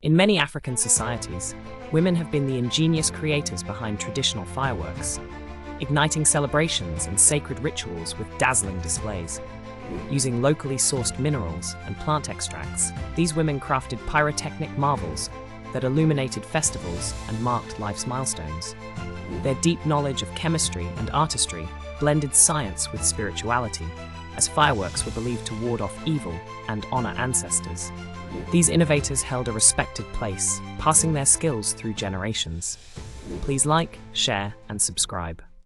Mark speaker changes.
Speaker 1: In many African societies, women have been the ingenious creators behind traditional fireworks, igniting celebrations and sacred rituals with dazzling displays. Using locally sourced minerals and plant extracts, these women crafted pyrotechnic marvels that illuminated festivals and marked life's milestones. Their deep knowledge of chemistry and artistry blended science with spirituality, as fireworks were believed to ward off evil and honor ancestors. These innovators held a respected place, passing their skills through generations. Please like, share, and subscribe.